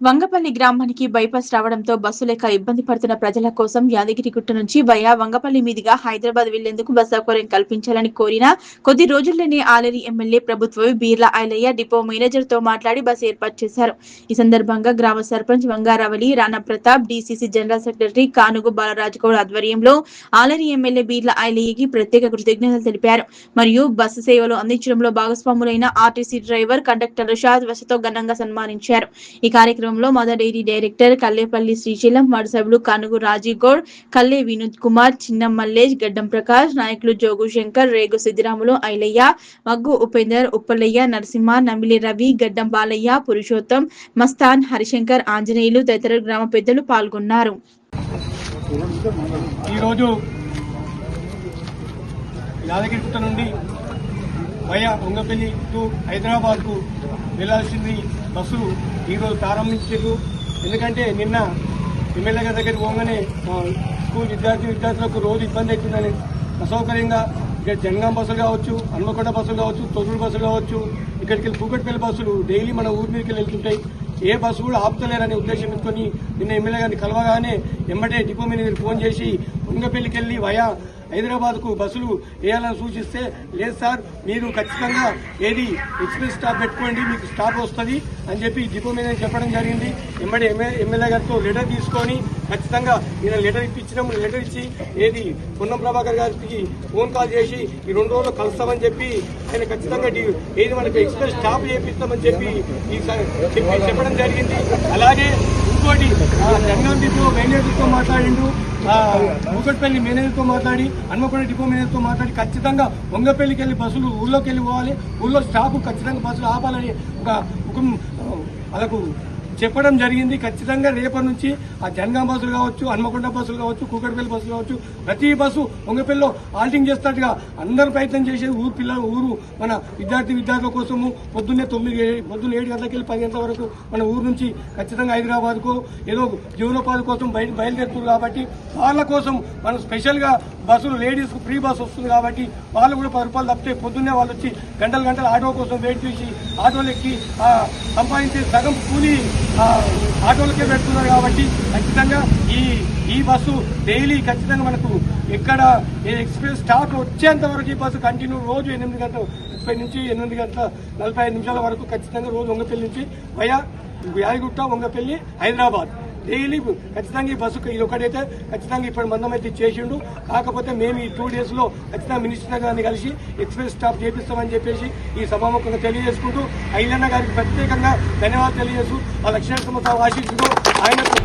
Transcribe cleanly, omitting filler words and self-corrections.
వంగపల్లి గ్రామానికి బైపాస్ రావడంతో బస్సు లేక ఇబ్బంది పడుతున్న ప్రజల కోసం యాదగిరిగుట్ట నుంచి వయా వంగపల్లి మీదుగా హైదరాబాద్ వెళ్లేందుకు బస్ సౌకర్యం కల్పించాలని కోరిన కొద్ది రోజుల్లోనే ఆలేరు ఎమ్మెల్యే ప్రభుత్వ బీర్ల ఐలయ్య డిపో మేనేజర్ తో మాట్లాడి బస్సు ఏర్పాటు చేశారు. ఈ సందర్భంగా గ్రామ sarpanch Vangaravali Rana Pratap, DCC general secretary Kanugu Balaraju Goud ఆధ్వర్యంలో ఆలేరు ఎమ్మెల్యే బీర్ల ఐలయ్యకి ప్రత్యేక కృతజ్ఞతలు తెలిపారు. మరియు బస్సు సేవలు అందించడంలో భాగస్వాములైన ఆర్టీసీ డ్రైవర్, కండక్టర్ షాద్ వసతో ఘనంగా సన్మానించారు. ఈ కార్యక్రమంలో mother dairy director Kallepalli Srisailam, ward సభ్యులు కానుగు రాజీగౌడ్, కల్లే వినోద్ కుమార్, చిన్న మల్లేష్, గడ్డం ప్రకాష్, నాయకులు జోగు శంకర్, రేగు సిద్దిరాములు, ఐలయ్య, మగ్గు ఉపేందర్, ఉప్పలయ్య, నరసింహ, నమిలి రవి, గడ్డం బాలయ్య, పురుషోత్తం, మస్తాన్, హరిశంకర్, ఆంజనేయులు తదితర గ్రామ పెద్దలు పాల్గొన్నారు. ఈరోజు యాదగిరిగుట్ట నుండి వయా వంగపల్లి టు హైదరాబాద్కు వెళ్లాల్సింది బస్సులు ఈరోజు ప్రారంభించారు. ఎందుకంటే నిన్న ఎమ్మెల్యే గారి దగ్గరికి పోగానే స్కూల్ విద్యార్థులకు రోజు ఇబ్బంది అవుతుందని అసౌకర్యంగా ఇక్కడ జనగాం బస్సులు కావచ్చు, హన్మకొండ బస్సులు కావచ్చు, తొర్రూరు బస్సులు కావచ్చు, ఇక్కడికి వెళ్ళి కూకట్పల్లి బస్సులు డైలీ మన ఊరి మీదకి వెళ్తుంటాయి. ఏ బస్సు కూడా ఆపుతలేరనే ఉద్దేశం పెట్టుకుని నిన్న ఎమ్మెల్యే గారిని కలవగానే వెంబడే డిపో మేనేజర్ ఫోన్ చేసి వంగపల్లికి వెళ్లి వయా హైదరాబాద్కు బస్సులు వేయాలని సూచిస్తే, లేదు సార్ మీరు ఖచ్చితంగా ఏది ఎక్స్ప్రెస్ స్టాప్ పెట్టుకోండి, మీకు స్టాప్ వస్తుంది అని చెప్పి డిపో మేనేజర్ చెప్పడం జరిగింది. వెంబడే ఎమ్మెల్యే గారితో లెటర్ తీసుకొని ఖచ్చితంగా ఈయన లెటర్ ఇప్పించడం, లెటర్ ఇచ్చి ఏది పొన్నం ప్రభాకర్ గారికి ఫోన్ కాల్ చేసి ఈ 2 రోజులు కలుస్తామని చెప్పి ఆయన ఖచ్చితంగా ఏది మనకి ఎక్స్ప్రెస్ స్టాప్ చేపిస్తామని చెప్పి చెప్పడం జరిగింది. అలాగే ఇంకోటి జనగాం డిపో మేనేజర్తో మాట్లాడిండు, కూకట్పల్లి మేనేజర్తో మాట్లాడి, హన్మకొండ డిపో మేనేజర్తో మాట్లాడి ఖచ్చితంగా వంగపల్లికి వెళ్ళి బస్సులు ఊళ్ళోకి వెళ్ళి పోవాలి, ఊళ్ళో స్టాప్ ఖచ్చితంగా బస్సులు ఆపాలని ఒక వాళ్ళకు చెప్పడం జరిగింది. ఖచ్చితంగా రేపటి నుంచి ఆ జనగాం బస్సులు కావచ్చు, హన్మకొండ బస్సులు కావచ్చు, కూకట్పల్లి బస్సులు కావచ్చు, ప్రతి బస్సు వంగపల్లిలో హాల్టింగ్ చేస్తున్నట్టుగా అందరూ ప్రయత్నం చేసేది ఊరు మన విద్యార్థుల కోసము పొద్దున్న 7 గంటలకు వెళ్ళి 10 గంటల వరకు మన ఊరు నుంచి ఖచ్చితంగా హైదరాబాద్కు ఏదో జీవనోపాధి కోసం బయలుదేరుతున్నారు. కాబట్టి వాళ్ళ కోసం మనం స్పెషల్గా బస్సులు లేడీస్కు ఫ్రీ బస్సు వస్తుంది కాబట్టి వాళ్ళు కూడా 10 రూపాయలు తప్పితే పొద్దున్నే వాళ్ళు వచ్చి గంటలు ఆటో కోసం వెయిట్ చేసి ఆటోలు ఎక్కి సంపాదించే సగం కూలీ ఆటోలకే పెడుతున్నారు. కాబట్టి ఖచ్చితంగా ఈ బస్సు డైలీ ఖచ్చితంగా మనకు ఎక్కడ ఎక్స్ప్రెస్ స్టాప్ వచ్చేంత వరకు ఈ బస్సు కంటిన్యూ రోజు 8:30 నుంచి 8:45 వరకు ఖచ్చితంగా రోజు వంగపల్లి నుంచి వయా యాదగిరిగుట్ట, వంగపల్లి, హైదరాబాద్ డైలీ ఖచ్చితంగా ఈ బస్సుకు ఇది ఒకటైతే ఖచ్చితంగా ఇప్పుడు మందం అయితే చేసిండు. కాకపోతే మేము ఈ 2 డేస్లో ఖచ్చితంగా మినిస్టర్ గారిని కలిసి ఎక్స్ప్రెస్ స్టాప్ చేపిస్తామని చెప్పేసి ఈ సభాముఖంగా తెలియజేసుకుంటూ ఐలన్న గారికి ప్రత్యేకంగా ధన్యవాదాలు తెలియజేస్తూ ఆ లక్ష్మీ ఆశీస్సులు ఆయనకు